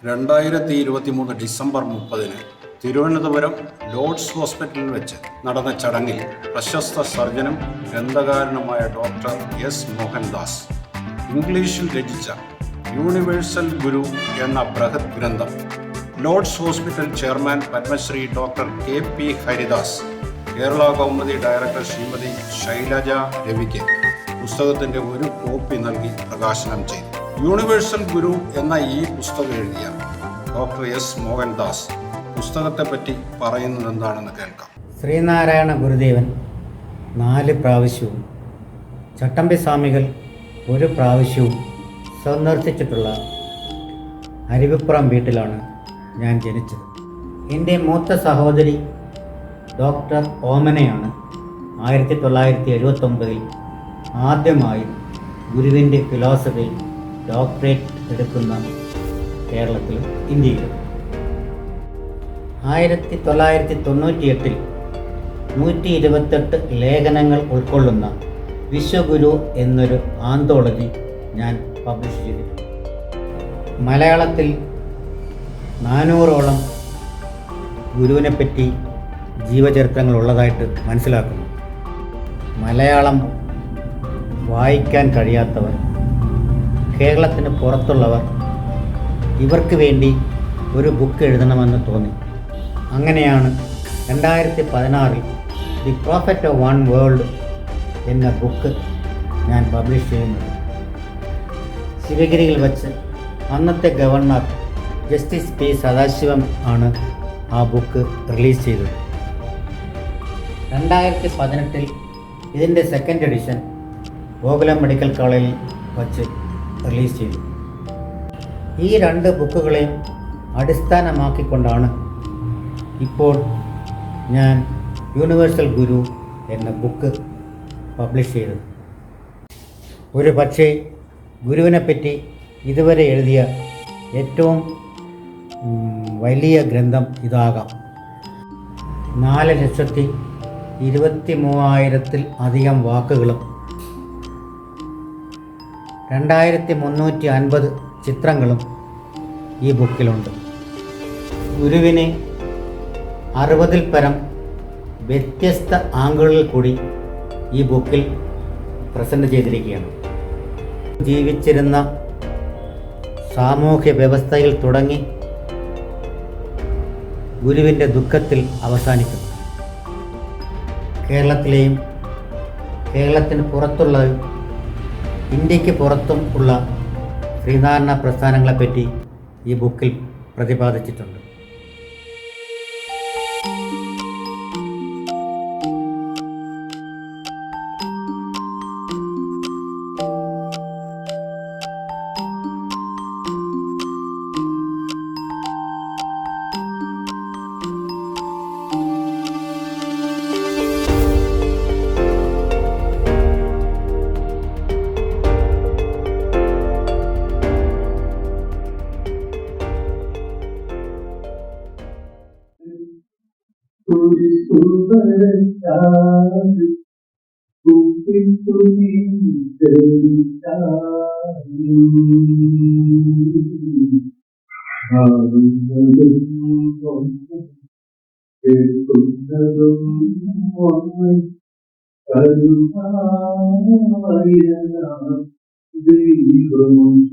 2023 December 30 Thiruvananthapuram Lord's ഹോസ്പിറ്റലിൽ വെച്ച് നടന്ന ചടങ്ങിൽ പ്രശസ്ത സർജനും ഗ്രന്ഥകാരനുമായ ഡോക്ടർ എസ് മോഹൻദാസ് ഇംഗ്ലീഷിൽ രചിച്ച യൂണിവേഴ്സൽ ഗുരു എന്ന ബൃഹത് ഗ്രന്ഥം lords hospital chairman Padmashri doctor KP Haridas, Kerala Kaumudi director Shrimati Shailaja രവിക്ക് പുസ്തകത്തിൻ്റെ ഒരു കോപ്പി നൽകി പ്രകാശനം ചെയ്തു. യൂണിവേഴ്സൽ ഗുരു എന്ന ഈ പുസ്തകം എഴുതിയ ഡോക്ടർ എസ് മോഹൻദാസ് പുസ്തകത്തെപ്പറ്റി പറയുന്നത് എന്താണെന്ന് കേൾക്കാം. ശ്രീനാരായണ ഗുരുദേവൻ 4 പ്രാവശ്യവും ചട്ടമ്പി സ്വാമികൾ 1 പ്രാവശ്യവും സന്ദർശിച്ചിട്ടുള്ള അരുവിപ്പുറം വീട്ടിലാണ് ഞാൻ ജനിച്ചത്. എൻ്റെ മൂത്ത സഹോദരി ഡോക്ടർ ഓമനയാണ് 1979 ആദ്യമായി ഗുരുവിൻ്റെ ഫിലോസഫിയിൽ ഡോക്ടറേറ്റ് എടുക്കുന്ന കേരളത്തിലും ഇന്ത്യയിലും. 1998 128 ലേഖനങ്ങൾ ഉൾക്കൊള്ളുന്ന വിശ്വഗുരു എന്നൊരു ആന്തോളജി ഞാൻ പബ്ലിഷ് ചെയ്തിട്ടുണ്ട്. മലയാളത്തിൽ 400ഓളം ഗുരുവിനെപ്പറ്റി ജീവചരിത്രങ്ങൾ ഉള്ളതായിട്ട് മനസ്സിലാക്കുന്നു. മലയാളം വായിക്കാൻ കഴിയാത്തവർ, കേരളത്തിന് പുറത്തുള്ളവർ ഇവർക്ക് വേണ്ടി ഒരു ബുക്ക് എഴുതണമെന്ന് തോന്നി. അങ്ങനെയാണ് 2016 the prophet of one world എന്ന ബുക്ക് ഞാൻ പബ്ലിഷ് ചെയ്യുന്നത്. ശിവഗിരിയിൽ വച്ച് അന്നത്തെ ഗവർണർ ജസ്റ്റിസ് P സദാശിവം ആണ് ആ ബുക്ക് റിലീസ് ചെയ്തത്. 2018 ഇതിൻ്റെ സെക്കൻഡ് എഡിഷൻ ഗോകുലം മെഡിക്കൽ കോളേജിൽ വച്ച് റിലീസ് ചെയ്തു. ഈ 2 ബുക്കുകളെയും അടിസ്ഥാനമാക്കിക്കൊണ്ടാണ് ഇപ്പോൾ ഞാൻ യൂണിവേഴ്സൽ ഗുരു എന്ന ബുക്ക് പബ്ലിഷ് ചെയ്തത്. ഒരു പക്ഷേ ഗുരുവിനെപ്പറ്റി ഇതുവരെ എഴുതിയ ഏറ്റവും വലിയ ഗ്രന്ഥം ഇതാകാം. 4,23,000-ൽ അധികം വാക്കുകളും 2,350 ചിത്രങ്ങളും ഈ ബുക്കിലുണ്ട്. ഗുരുവിനെ 60-ൽ പരം വ്യത്യസ്ത ആംഗിളുകളിൽ കൂടി ഈ ബുക്കിൽ പ്രസൻറ്റ് ചെയ്തിരിക്കുകയാണ്. ജീവിച്ചിരുന്ന സാമൂഹ്യ വ്യവസ്ഥയിൽ തുടങ്ങി ഗുരുവിൻ്റെ ദുഃഖത്തിൽ അവസാനിക്കുന്നു. കേരളത്തിലെയും കേരളത്തിന് പുറത്തുള്ളതും ഇന്ത്യക്ക് പുറത്തും ഉള്ള ശ്രീനാരായണ പ്രസ്ഥാനങ്ങളെപ്പറ്റി ഈ ബുക്കിൽ പ്രതിപാദിച്ചിട്ടുണ്ട്. ഒരു സുവരത്താല് കുപ്പിട്ടു കേൾക്കുന്നതും ഒന്ന്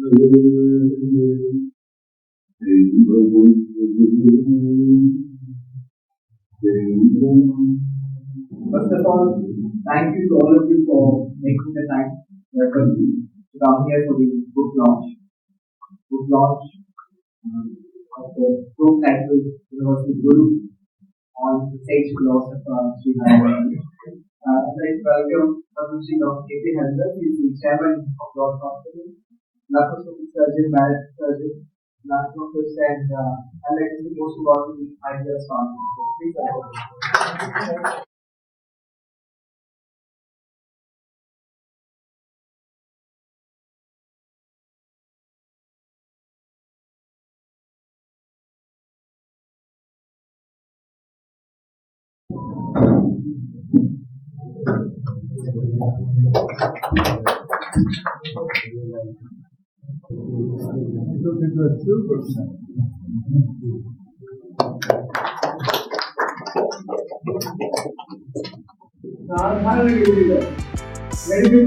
കരുമായ ദൈവമുണ്ട്. First of all, thank you to all of you for making the time to come here for the book launch. Book launch of the book titled Universal Guru on the sage philosopher Sri Narayana. I'd like to welcome Dr. KP Haridas. He is the chairman of Lord's Hospital, laparoscopic surgeon, marriage surgeon, philanthropist, and I'd like to say most importantly, ideas on. Please welcome. സാധാരണഗതിയിൽ medical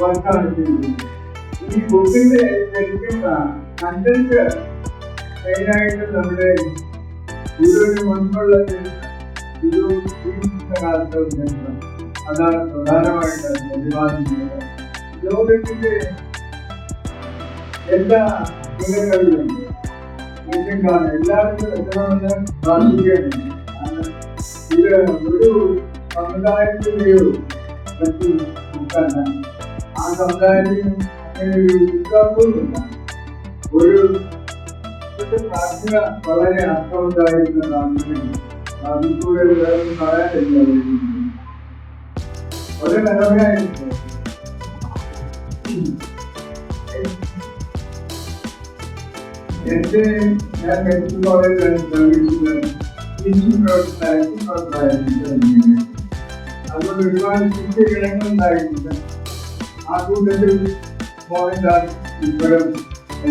വർക്കാണ് ചെയ്യുന്നത്. ഈ ബുക്കിന്റെ ശരിക്കും content മെയിനായിട്ട് നമ്മുടെ ഗുരുവിന് മുൻപുള്ള ഗുരു കാലത്ത് അതാണ് പ്രധാനമായിട്ട് പ്രതിപാദിക്കുന്നത്. ലോകത്തിന്റെ എല്ലാ ഇടങ്ങളിലും മനുഷ്യൻകാലം എല്ലാവർക്കും എത്തണമെന്ന് പ്രാർത്ഥിക്കുകയാണ്. ഇത് ഒരു സമുദായത്തിന്റെയോ മറ്റു ബുക്കല്ല. ആ സമുദായത്തിന് അങ്ങനെ ഒരു ബുക്കാക്കുമില്ല. ഒരു പ്രാർത്ഥന വളരെ അർത്ഥമുണ്ടായിരുന്ന പ്രാർത്ഥനയാണ്. അതിലൂടെ വേറെ പറയാനില്ല. ഒരു നിലവിലായിട്ട് ഞാൻ മെഡിക്കൽ കോളേജിലാണ് സർവീസ് അതുകൊണ്ട് ഒരുപാട് ശിക്ഷകളുണ്ടായിട്ടുണ്ട്. ആ കൂട്ടത്തിൽ മോഹൻദാസ് ഇപ്പോഴും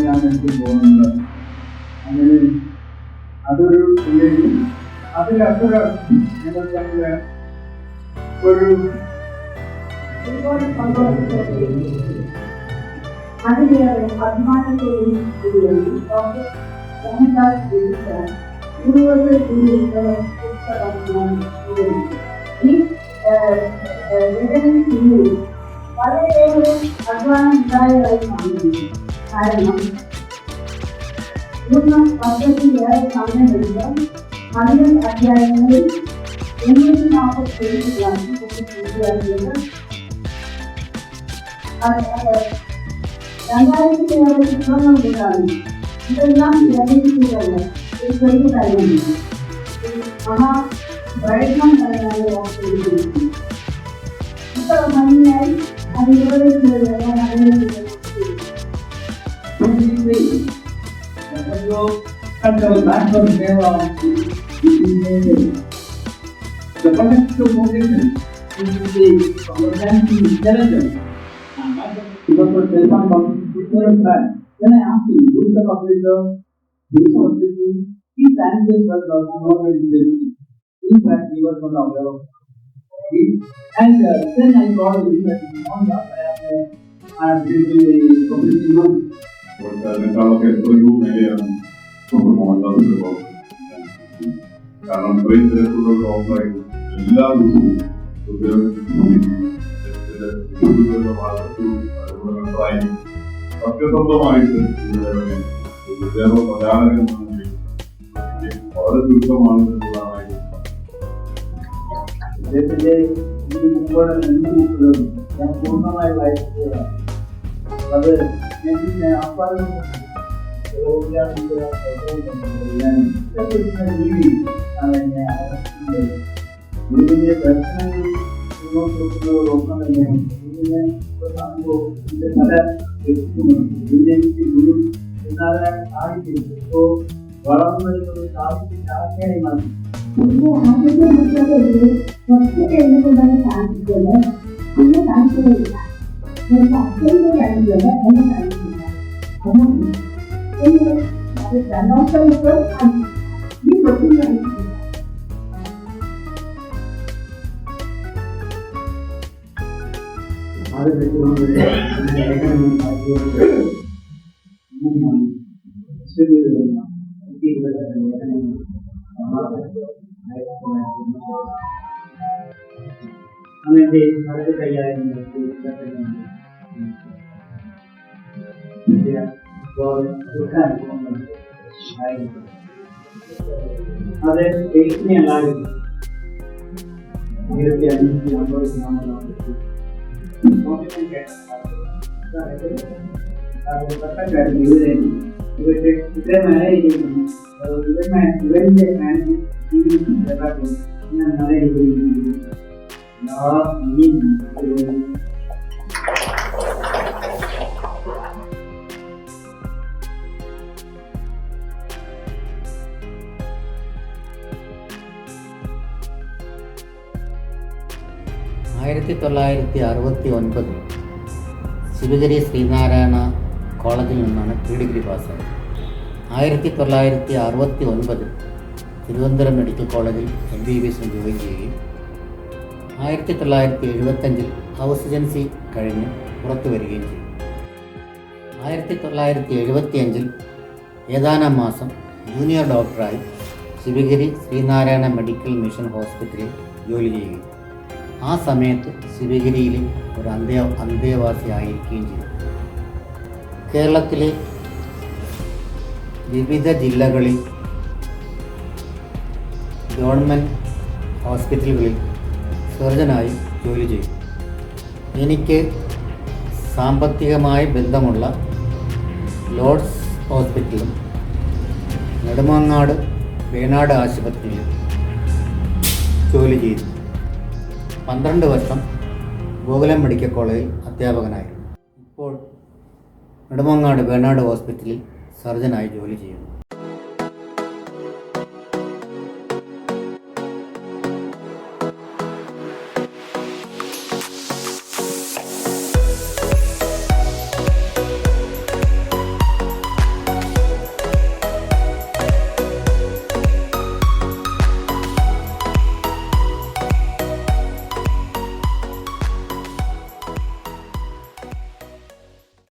ഞാൻ എടുത്തു പോകുന്നത്. അങ്ങനെ അതൊരു അതിലപ്പുറം ഞങ്ങൾ തമ്മിൽ ഒരു അതിലേറെ അഭിമാനത്തോടും കൂടിയാണ് ഡോക്ടർ മോഹൻദാസ് രചിച്ച ഗുരുവരുടെ പുസ്തകം. ഈ രചനയിൽ വളരെയേറെ അധ്വാനം ഉണ്ടായതായി കാണുന്നു. കാരണം 3 വർഷത്തിലേറെ സമയമെടുത്ത് 12 അധ്യായങ്ങളിൽ 340 പേജുകളാണ് പൂർത്തിയാക്കിയത്. 2000-ലേറെ ചിത്രങ്ങളുണ്ടാകും. ഇതെല്ലാം ലഭിച്ചിട്ടുള്ള ഒരു ചെറിയ കാര്യമാണ്. പ്രയത്നം തന്നെയാണ് ഓർത്തിരിക്കുന്നത്. ഇത്ര ഭംഗിയായി അത് 20 ഞാൻ അറിയുന്നത്. The fundamental motivation is the understanding intelligence. Because for self-confidence, when I ask you, who is the publisher, who is publishing, these answers were not very interesting. In fact, we were not aware of it. And then I got a vision that I am doing a publishing month. നേതാവൊക്കെ എത്രയോ മേലെയാണ് മോഹൻദാസ് കാരണം ഇത്രയും തിരക്കുള്ള ഒരു ഓഫറായിട്ട് എല്ലാ ദിവസവും സത്യസന്ധമായിട്ട് പ്രചാരകമായി വളരെ ചുരുക്കമാണ് എന്നുള്ളതാണ്. അദ്ദേഹത്തിന്റെ ഈ മുമ്പോടെ 2 ബുക്കുകളും ഞാൻ പൂർണ്ണമായി വായിച്ചതാണ്. അത് ഞാൻ ആസ്വാദനം രീതി ആണ് എന്നെ ആകർഷിക്കുന്നത്. ഗുരുവിന്റെ ദർശനങ്ങൾ മുന്നോട്ട് വെക്കുന്നതോടൊപ്പം തന്നെ ഗുരുവിനെ കാണുമ്പോൾ ഇതിന്റെ പല വ്യക്തിത്വങ്ങളുണ്ട്. ഗുരു എന്നാലും സാഹിത്യം ഇപ്പോൾ വളർന്നു വരുന്നത് സാഹിത്യ ശാഖയായി മാറി. ആദ്യത്തെ പുസ്തകത്തിൽ കുറച്ച് എഴുതുകൊണ്ടാണ് സാധിക്കുന്നത്. അന്ന് സാധിക്കുന്നില്ല. അച്ഛൻ്റെ കഴിയുന്നത് എന്നെ കഴിയുന്നില്ല. അതാണ് അത് രണ്ടാമത്തെ ഈ പൊട്ടി കഴിക്കുന്നത്. അത് വെച്ചുകൊണ്ട് അങ്ങനെ വളരെ കൈകാര്യം അത് എഴുത്തിനെല്ലാവരും 1550 20 1969 ശിവഗിരി ശ്രീനാരായണ കോളേജിൽ നിന്നാണ് പ്രീ ഡിഗ്രി പാസ്സായത്. 1969 തിരുവനന്തപുരം മെഡിക്കൽ കോളേജിൽ MBBS ജോയിൻ ചെയ്യുകയും 1975 ഹൗസ് ഏജൻസി കഴിഞ്ഞ് പുറത്തു വരികയും ചെയ്തു. 1975 ഏതാനും മാസം ജൂനിയർ ഡോക്ടറായി ശിവഗിരി ശ്രീനാരായണ മെഡിക്കൽ മിഷൻ ഹോസ്പിറ്റലിൽ ജോലി ചെയ്യുകയും ആ സമയത്ത് ശിവഗിരിയിലെ ഒരു അന്തേവാസിയായിരിക്കുകയും ചെയ്തു. കേരളത്തിലെ വിവിധ ജില്ലകളിൽ ഗവൺമെൻറ് ഹോസ്പിറ്റലുകളിൽ സർജനായി ജോലി ചെയ്തു. എനിക്ക് സാമ്പത്തികമായി ബന്ധമുള്ള ലോർഡ്സ് ഹോസ്പിറ്റലും നെടുമങ്ങാട് വേണാട് ആശുപത്രിയിലും ജോലി ചെയ്തു. 12 വർഷം ഗോകുലം മെഡിക്കൽ കോളേജിൽ അധ്യാപകനായിരുന്നു. ഇപ്പോൾ നെടുമങ്ങാട് വേണാട് ഹോസ്പിറ്റലിൽ സർജനായി ജോലി ചെയ്യുന്നു.